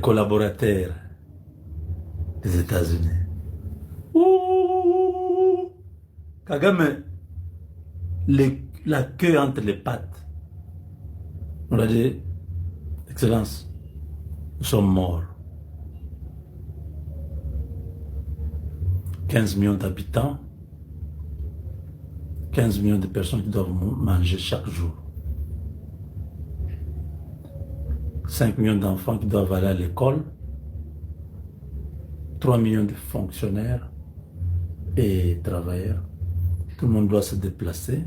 collaborateurs des États-Unis. Ouh, Kagame, la queue entre les pattes. On a dit, Excellence, nous sommes morts. 15 millions d'habitants, 15 millions de personnes qui doivent manger chaque jour. 5 millions d'enfants qui doivent aller à l'école, 3 millions de fonctionnaires et travailleurs. Tout le monde doit se déplacer.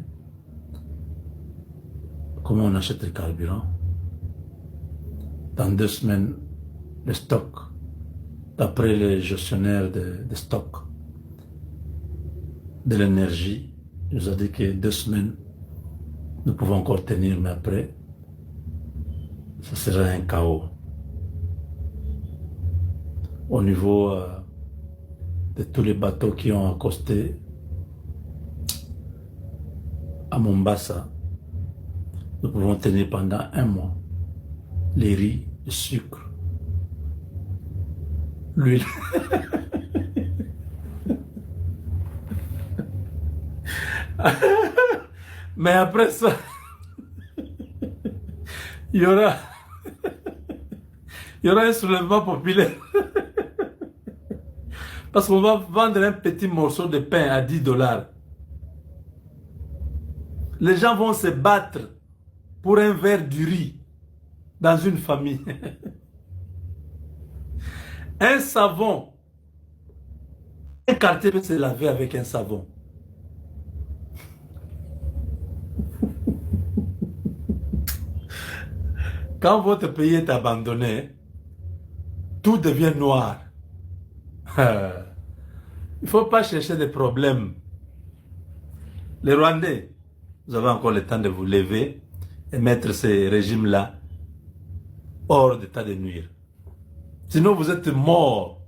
Comment on achète le carburant? Dans 2 semaines, le stock, d'après les gestionnaires de stock de l'énergie, il nous a dit que 2 semaines, nous pouvons encore tenir, mais après, ce sera un chaos. Au niveau de tous les bateaux qui ont accosté à Mombasa, nous pouvons tenir pendant 1 mois. Les riz, le sucre, l'huile. Mais après ça, il y aura un soulèvement populaire. Parce qu'on va vendre un petit morceau de pain à 10 $. Les gens vont se battre pour un verre du riz dans une famille. Un savon. Un quartier peut se laver avec un savon. Quand votre pays est abandonné, tout devient noir. Il ne faut pas chercher des problèmes. Les Rwandais, vous avez encore le temps de vous lever et mettre ces régimes-là hors d'état de nuire. Sinon, vous êtes morts.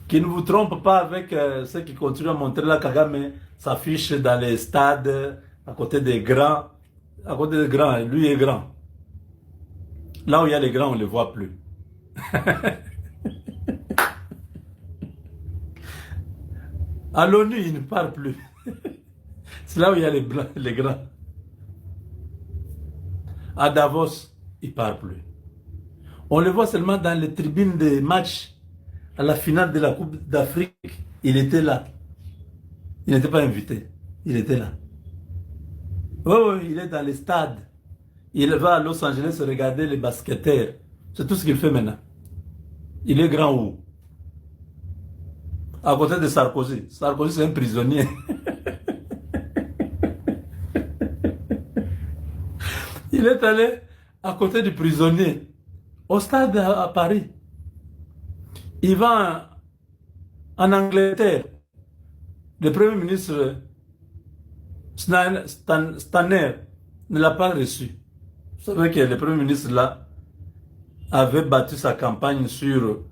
Qui ne vous trompe pas avec ceux qui continuent à montrer là, Kagame s'affiche dans les stades, à côté des grands. À côté des grands, lui est grand. Là où il y a les grands, on ne les voit plus. À l'ONU, il ne parle plus. C'est là où il y a les blancs, les grands. À Davos, il ne parle plus. On le voit seulement dans les tribunes des matchs à la finale de la Coupe d'Afrique. Il était là. Il n'était pas invité. Il était là. Oh, il est dans les stades. Il va à Los Angeles regarder les basketteurs. C'est tout ce qu'il fait maintenant. Il est grand où? À côté de Sarkozy. Sarkozy, c'est un prisonnier. Il est allé à côté du prisonnier, au stade à Paris. Il va en Angleterre. Le Premier ministre Stanner ne l'a pas reçu. Vous savez que le Premier ministre là avait battu sa campagne sur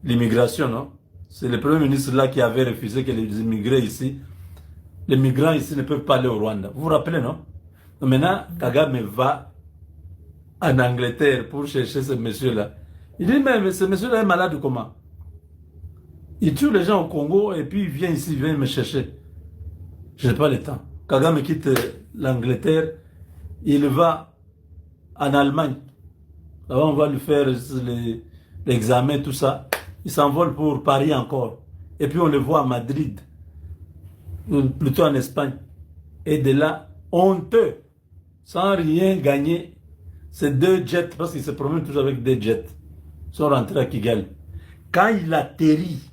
l'immigration, non? C'est le Premier ministre là qui avait refusé que les immigrés ici, les migrants ici ne peuvent pas aller au Rwanda. Vous vous rappelez, non? Donc maintenant, Kagame va en Angleterre pour chercher ce monsieur-là. Il dit, mais ce monsieur-là est malade ou comment? Il tue les gens au Congo et puis il vient ici, il vient me chercher. Je n'ai pas le temps. Kagame quitte l'Angleterre, il va en Allemagne. Là-bas, on va lui faire l'examen, tout ça. Il s'envole pour Paris encore. Et puis on le voit à Madrid, plutôt en Espagne. Et de là, honteux, sans rien gagner, ces 2 jets, parce qu'il se promène toujours avec des jets, sont rentrés à Kigali. Quand il atterrit,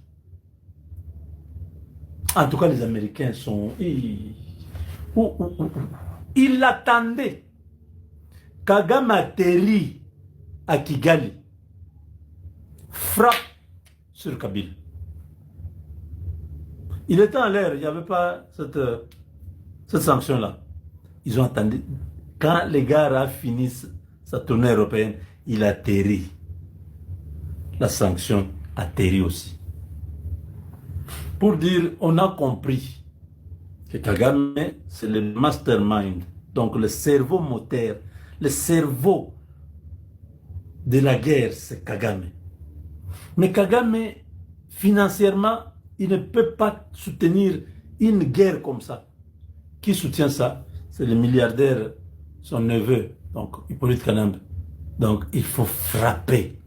en tout cas les Américains sont... Il l'attendait. Kagame atterrit à Kigali, frappe sur Kabila. Il était en l'air, il n'y avait pas cette sanction-là. Ils ont attendu. Quand les gars ont fini sa tournée européenne, il atterrit. La sanction atterrit aussi. Pour dire, on a compris que Kagame, c'est le mastermind, donc le cerveau moteur, le cerveau de la guerre, c'est Kagame. Mais Kagame, financièrement, il ne peut pas soutenir une guerre comme ça. Qui soutient ça? C'est le milliardaire, son neveu, donc Hippolyte Kanambe. Donc il faut frapper.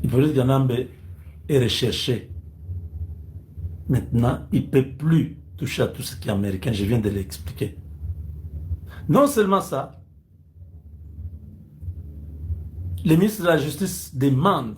Hippolyte Kanambe est recherché. Maintenant, il ne peut plus toucher à tout ce qui est américain. Je viens de l'expliquer. Non seulement ça, le ministre de la Justice demande